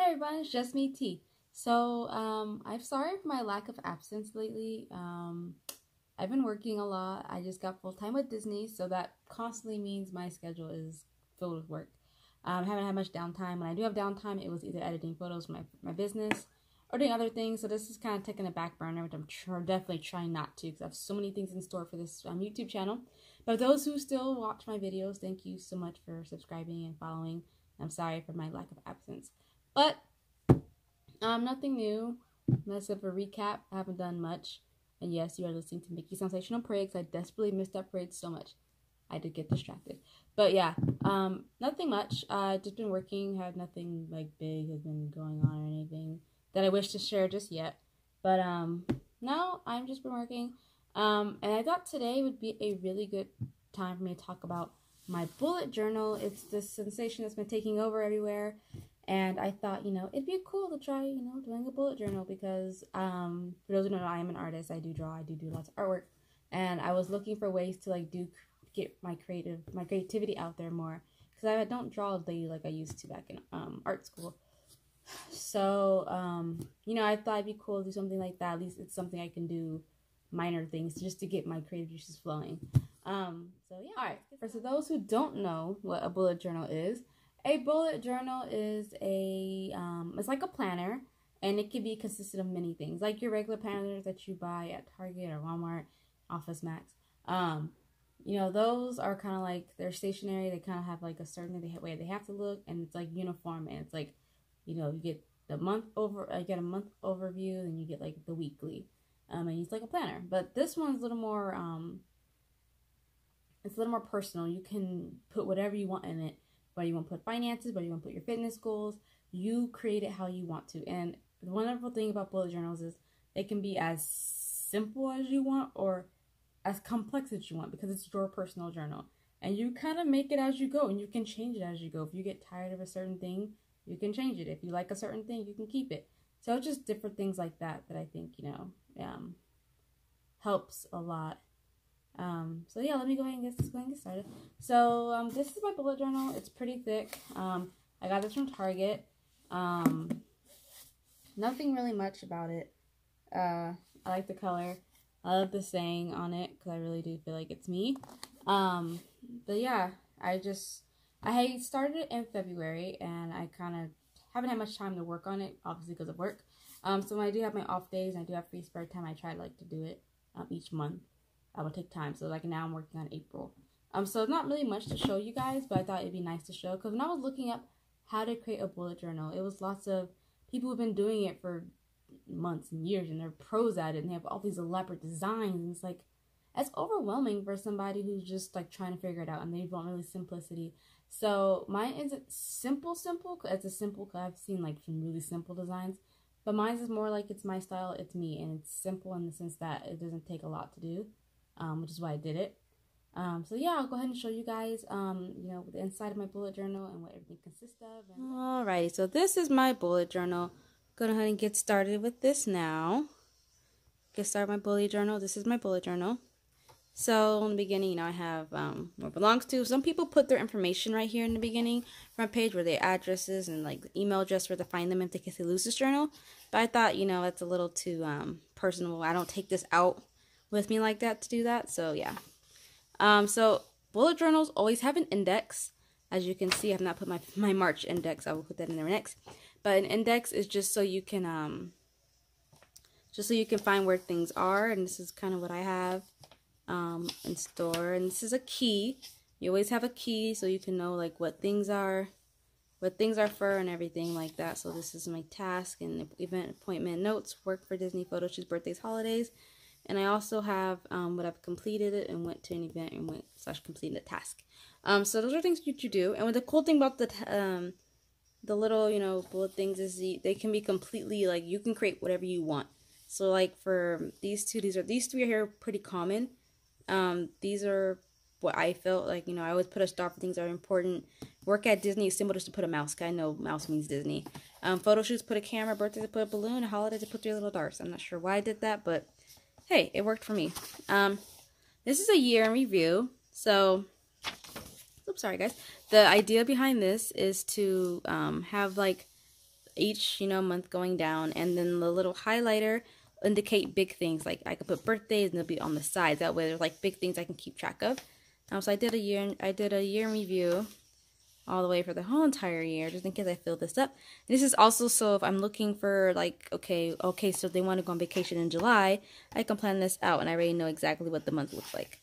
everyone, it's just me, T. So, I'm sorry for my lack of absence lately. I've been working a lot. I just got full-time with Disney, so that constantly means my schedule is filled with work. I haven't had much downtime. When I do have downtime, it was either editing photos for my business or doing other things. So this is kind of taking a back burner, which I'm definitely trying not to because I have so many things in store for this YouTube channel. But those who still watch my videos, thank you so much for subscribing and following. I'm sorry for my lack of absence. But nothing new. Except for recap, I haven't done much. And yes, you are listening to Mickey Sensational Parade because I desperately missed that parade so much. I did get distracted. But yeah, nothing much. Just been working. Had nothing like big has been going on or anything that I wish to share just yet. But no, I've just been working. And I thought today would be a really good time for me to talk about my bullet journal. It's this sensation that's been taking over everywhere. And I thought, it'd be cool to try, doing a bullet journal because, for those who don't know, I am an artist. I do draw. I do lots of artwork. And I was looking for ways to, get my creativity out there more. Because I don't draw daily like I used to back in art school. So, I thought it'd be cool to do something like that. At least it's something I can do, minor things, just to get my creative juices flowing. So, yeah. All right. For those who don't know what a bullet journal is, a bullet journal is it's like a planner, and it can be consistent of many things, like your regular planners that you buy at Target or Walmart, Office Max. Those are kind of like, they're stationary. They kind of have like a certain way they have to look, and it's like uniform, and it's like, you get the month get a month overview, and you get like the weekly, and it's like a planner. But this one's a little more, it's a little more personal. You can put whatever you want in it. Whether you want to put finances, whether you want to put your fitness goals, you create it how you want to. And the wonderful thing about bullet journals is they can be as simple as you want or as complex as you want, because it's your personal journal. And you kind of make it as you go, and you can change it as you go. If you get tired of a certain thing, you can change it. If you like a certain thing, you can keep it. So it's just different things like that I think, helps a lot. So yeah, let me go ahead and get started. So, this is my bullet journal. It's pretty thick. I got this from Target. Nothing really much about it. I like the color. I love the saying on it, because I really do feel like it's me. But yeah, I started it in February, and I kind of haven't had much time to work on it, obviously because of work. So when I do have my off days, and I do have free spare time, I try to do it, each month. I will take time. So now I'm working on April. So not really much to show you guys, but I thought it'd be nice to show, because when I was looking up how to create a bullet journal, it was lots of people who've been doing it for months and years, and they're pros at it, and they have all these elaborate designs, and it's like, it's overwhelming for somebody who's just trying to figure it out, and they want really simplicity. So mine isn't simple. It's a simple, because I've seen some really simple designs, but mine is more like, it's my style, it's me, and it's simple in the sense that it doesn't take a lot to do. Which is why I did it. So yeah, I'll go ahead and show you guys, the inside of my bullet journal and what everything consists of. Alrighty, so this is my bullet journal. Go ahead and get started with this now. Get started with my bullet journal. This is my bullet journal. So in the beginning, I have what belongs to. Some people put their information right here in the beginning, front page, where their addresses and email address where to find them in case they lose this journal. But I thought, that's a little too personal. I don't take this out with me like that to do that. So yeah. So bullet journals always have an index. As you can see, I've not put my March index. I will put that in there next. But an index is just so you can find where things are. And this is kind of what I have in store. And this is a key. You always have a key so you can know what things are for and everything like that. So this is my task and event, appointment, notes, work for Disney, photo shoots, birthdays, holidays. And I also have what I've completed it and went to an event and completed a task. So those are things you do. And the cool thing about the little, bullet things is they can be completely, you can create whatever you want. So for these three are here pretty common. These are what I felt I always put a star for things that are important. Work at Disney is simple just to put a mouse, because I know mouse means Disney. Photo shoots, put a camera, birthday to put a balloon, a holiday to put 3 little darts. I'm not sure why I did that, but hey, it worked for me. This is a year in review. So, oops, sorry guys. The idea behind this is to have each, month going down, and then the little highlighter indicate big things. Like I could put birthdays and they'll be on the sides. That way there's like big things I can keep track of. So I did a year in review all the way for the whole entire year, just in case I fill this up. And this is also so if I'm looking for like, okay, so they want to go on vacation in July, I can plan this out and I already know exactly what the month looks like.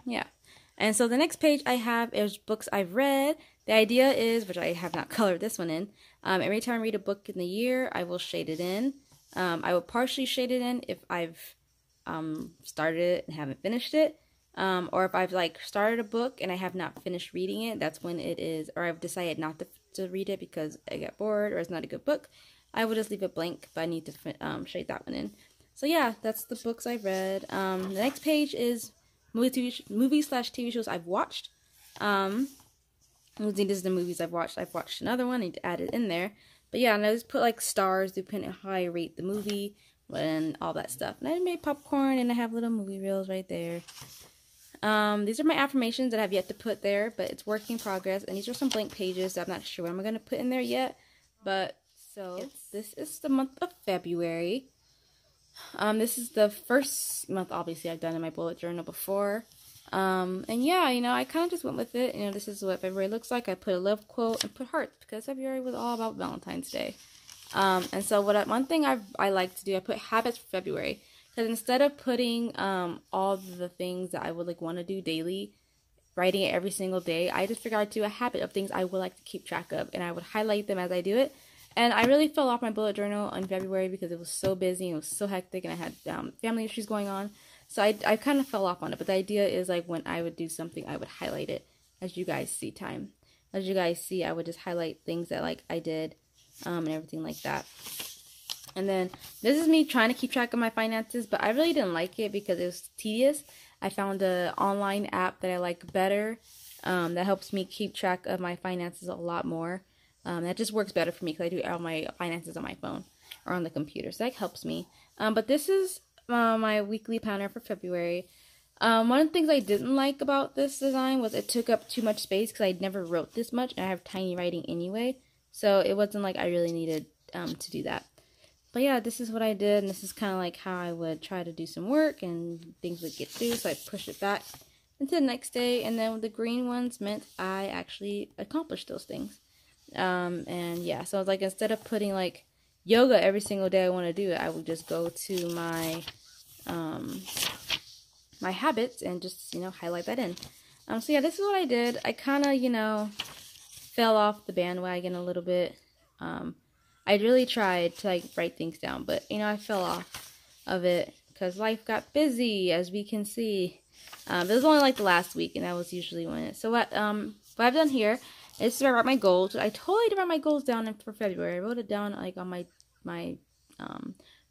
Yeah. And so the next page I have is books I've read. The idea is, which I have not colored this one in, every time I read a book in the year, I will shade it in. I will partially shade it in if I've started it and haven't finished it. Or if I've like started a book and I have not finished reading it, that's when it is, or I've decided not to read it because I get bored or it's not a good book, I will just leave it blank, but I need to shade that one in. So yeah, that's the books I've read. The next page is movie/TV shows I've watched. This is the movies I've watched. I've watched another one. I need to add it in there. But yeah, and I just put like stars depending on how I rate the movie and all that stuff. And I made popcorn and I have little movie reels right there. These are my affirmations that I have yet to put there, but it's work in progress. And these are some blank pages that I'm not sure what I'm going to put in there yet. But so this is the month of February. This is the first month, obviously, I've done in my bullet journal before. And yeah, I kind of just went with it. This is what February looks like. I put a love quote and put hearts because February was all about Valentine's Day. And so one thing I like to do, I put habits for February. Because instead of putting all the things that I would like want to do daily, writing it every single day, I just figured I'd do a habit of things I would like to keep track of. And I would highlight them as I do it. And I really fell off my bullet journal in February because it was so busy and it was so hectic and I had family issues going on. So I kind of fell off on it. But the idea is like when I would do something, I would highlight it as you guys see time. As you guys see, I would just highlight things that like I did and everything like that. And then this is me trying to keep track of my finances, but I really didn't like it because it was tedious. I found an online app that I like better that helps me keep track of my finances a lot more. That just works better for me because I do all my finances on my phone or on the computer, so that helps me. But this is my weekly planner for February. One of the things I didn't like about this design was it took up too much space because I never wrote this much and I have tiny writing anyway, so it wasn't like I really needed to do that. But yeah, this is what I did, and this is kind of like how I would try to do some work and things would get through, so I pushed it back into the next day, and then the green ones meant I actually accomplished those things. And yeah, so I was like, instead of putting like yoga every single day I want to do it, I would just go to my my habits and just highlight that in. So yeah, this is what I did. I kind of fell off the bandwagon a little bit. I really tried to like write things down, but I fell off of it because life got busy, as we can see. It was only like the last week, and that was usually when it. So what I've done here is to write my goals. I totally did write my goals down for February. I wrote it down like on my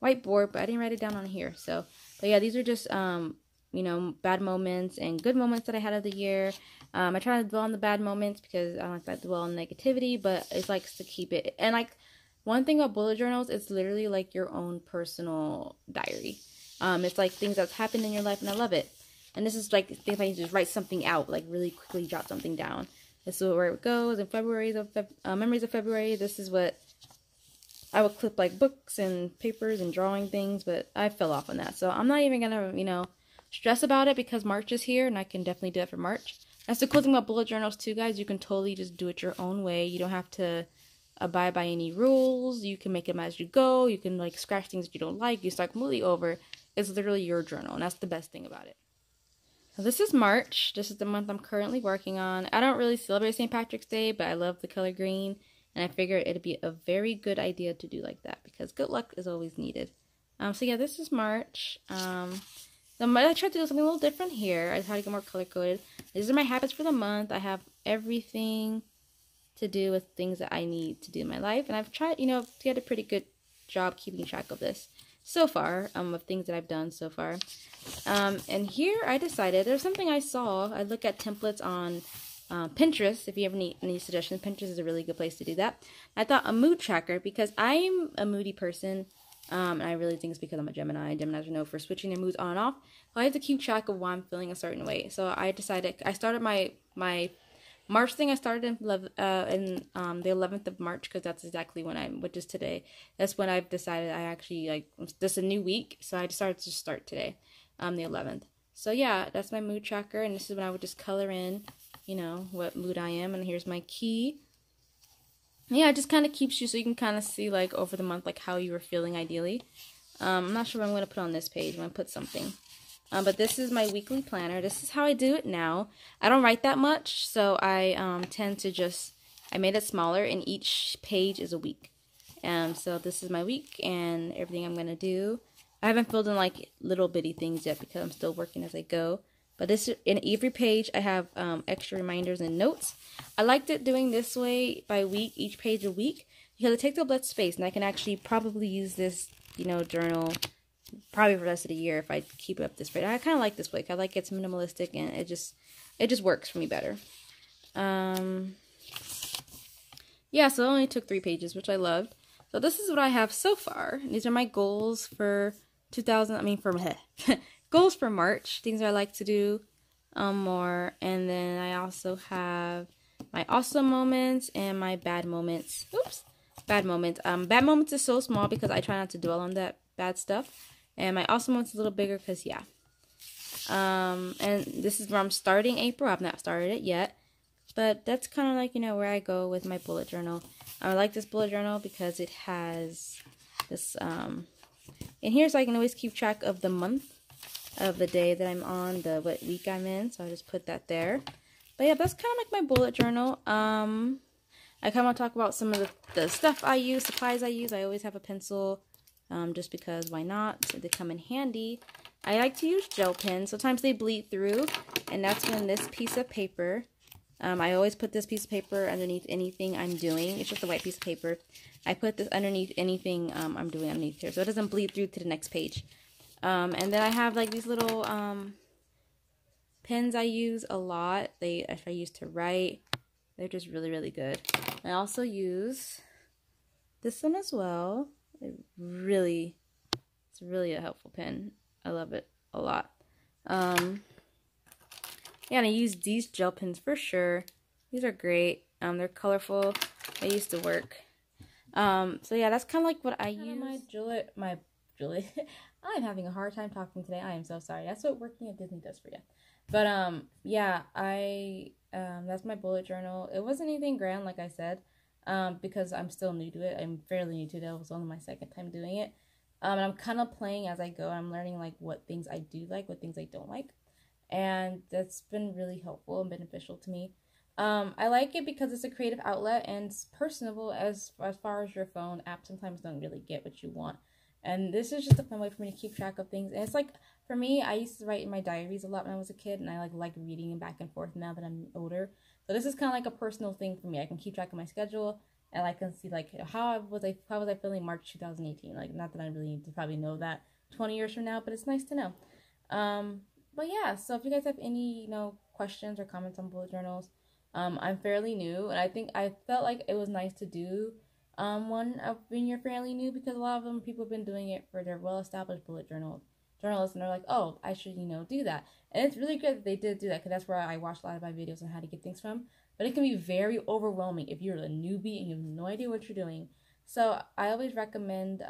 whiteboard, but I didn't write it down on here. So, but yeah, these are just bad moments and good moments that I had of the year. I try to dwell on the bad moments because I don't like to dwell on negativity, but it's like to keep it. And like one thing about bullet journals, it's literally like your own personal diary. It's like things that's happened in your life, and I love it. And this is like if I just write something out, like really quickly jot something down. This is where it goes. In Memories of February, this is what I would clip like books and papers and drawing things, but I fell off on that. So I'm not even gonna, stress about it because March is here and I can definitely do it for March. That's the cool thing about bullet journals too, guys. You can totally just do it your own way. You don't have to abide by any rules. You can make them as you go. You can like scratch things that you don't like. You start completely over. It's literally your journal, and that's the best thing about it. So this is March. This is the month I'm currently working on. I don't really celebrate St. Patrick's Day, but I love the color green, and I figured it'd be a very good idea to do like that because good luck is always needed. So yeah, this is March. I tried to do something a little different here. I tried to get more color coded. These are my habits for the month. I have everything to do with things that I need to do in my life, and I've tried, to get a pretty good job keeping track of this so far, of things that I've done so far. And here I decided there's something I saw. I look at templates on Pinterest. If you have any suggestions, Pinterest is a really good place to do that. I thought a mood tracker, because I'm a moody person, and I really think it's because I'm a Gemini. Geminis are known for switching their moods on and off. So I have to keep track of why I'm feeling a certain way. So I decided, I started my March thing I started in the 11th of March, because that's exactly when which is today. That's when I've decided I actually like this is a new week, so I decided to start today, the 11th. So yeah, that's my mood tracker, and this is when I would just color in, you know, what mood I am, and here's my key. Yeah, it just kind of keeps you so you can kind of see like over the month like how you were feeling ideally. I'm not sure what I'm going to put on this page. I'm going to put something. But this is my weekly planner. This is how I do it now. I don't write that much, so I tend to just, I made it smaller, and each page is a week. So this is my week and everything I'm going to do. I haven't filled in like little bitty things yet because I'm still working as I go. But this, in every page, I have extra reminders and notes. I liked it doing this way by week, each page a week, because it takes up less space, and I can actually probably use this, you know, journal probably for the rest of the year if I keep it up this way. I kind of like this way. I like it's minimalistic, and it just works for me better. Yeah, so it only took 3 pages, which I loved. So this is what I have so far. These are my goals for goals for March, things I like to do more. And then I also have my awesome moments and my bad moments. Oops, bad moments. Bad moments is so small because I try not to dwell on that bad stuff. And my awesome moments is a little bigger because, yeah. And this is where I'm starting April. I've not started it yet. But that's kind of like, you know, where I go with my bullet journal. I like this bullet journal because it has this, and here so I can always keep track of the month, of the day that I'm on, what week I'm in. So I just put that there. But yeah, that's kind of like my bullet journal. I kind of want to talk about some of the stuff I use, supplies I use. I always have a pencil, just because why not? They come in handy. I like to use gel pens. Sometimes they bleed through, and that's when this piece of paper, I always put this piece of paper underneath anything I'm doing. It's just a white piece of paper. I put this underneath anything I'm doing underneath here, so it doesn't bleed through to the next page. And then I have like these little pens I use a lot. I use to write. They're just really, really good. I also use this one as well. It's really a helpful pen. I love it a lot. Yeah, and I use these gel pens for sure. These are great. They're colorful. They used to work. So yeah, that's kind of like what I use. My Julie. I'm having a hard time talking today. I am so sorry. That's what working at Disney does for you. But yeah, that's my bullet journal. It wasn't anything grand, like I said, because I'm still new to it. I'm fairly new to it. It was only my second time doing it. And I'm kind of playing as I go. I'm learning like what things I do like, what things I don't like. And that's been really helpful and beneficial to me. I like it because it's a creative outlet and it's personable as far as your phone app sometimes don't really get what you want. And this is just a fun way for me to keep track of things. And it's like, for me, I used to write in my diaries a lot when I was a kid, and I like reading them back and forth now that I'm older. So this is kind of like a personal thing for me. I can keep track of my schedule, and I can see like how was I feeling March 2018. Like, not that I really need to probably know that 20 years from now, but it's nice to know. But yeah, so if you guys have any, you know, questions or comments on bullet journals, I'm fairly new, and I think I felt like it was nice to do one of when you're fairly new, because a lot of them people have been doing it for their well-established bullet journalists, and they're like, oh, I should, you know, do that. And it's really good that they did do that, because that's where I watched a lot of my videos on how to get things from. But it can be very overwhelming if you're a newbie and you have no idea what you're doing. So I always recommend,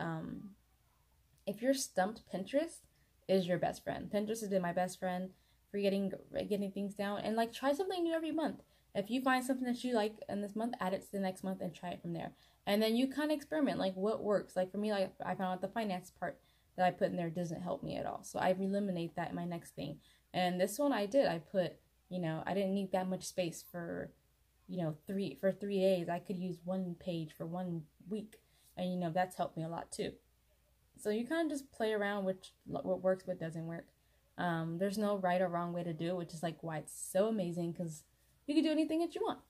if you're stumped, Pinterest is your best friend. Pinterest has been my best friend for getting things down, and like try something new every month. If you find something that you like in this month, add it to the next month and try it from there. And then you kind of experiment, like what works. Like for me, like I found out the finance part that I put in there doesn't help me at all. So I eliminate that in my next thing. And this one I did. I put, you know, I didn't need that much space for, you know, 3 days. I could use 1 page for 1 week. And, you know, that's helped me a lot too. So you kind of just play around with what works, what doesn't work. There's no right or wrong way to do it, which is like why it's so amazing, because you can do anything that you want.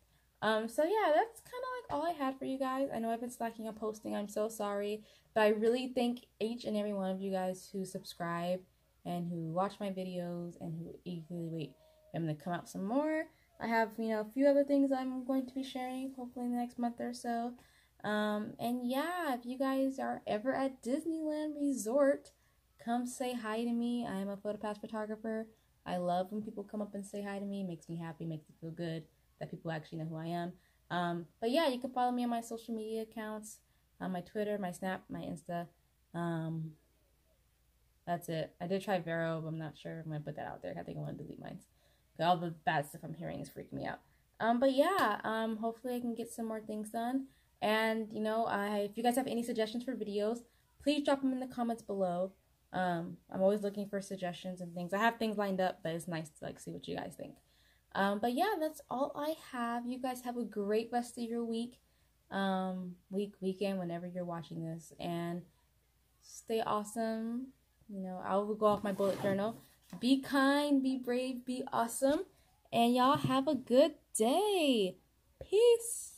So yeah, that's kind of like all I had for you guys. I know I've been slacking on posting. I'm so sorry. But I really thank each and every one of you guys who subscribe and who watch my videos and who eagerly wait for them to come out some more. I have, you know, a few other things I'm going to be sharing hopefully in the next month or so. And yeah, if you guys are ever at Disneyland Resort, come say hi to me. I am a PhotoPass photographer. I love when people come up and say hi to me. It makes me happy, makes me feel good that people actually know who I am. But yeah, you can follow me on my social media accounts, on my Twitter, my Snap, my Insta. That's it. I did try Vero, but I'm not sure I'm gonna put that out there. I think I'm gonna delete mine. All the bad stuff I'm hearing is freaking me out. But yeah, hopefully I can get some more things done. And you know, if you guys have any suggestions for videos, please drop them in the comments below. I'm always looking for suggestions and things. I have things lined up, but it's nice to like see what you guys think. But yeah, that's all I have. You guys have a great rest of your week, weekend, whenever you're watching this, and stay awesome. You know, I will go off my bullet journal. Be kind, be brave, be awesome, and y'all have a good day. Peace.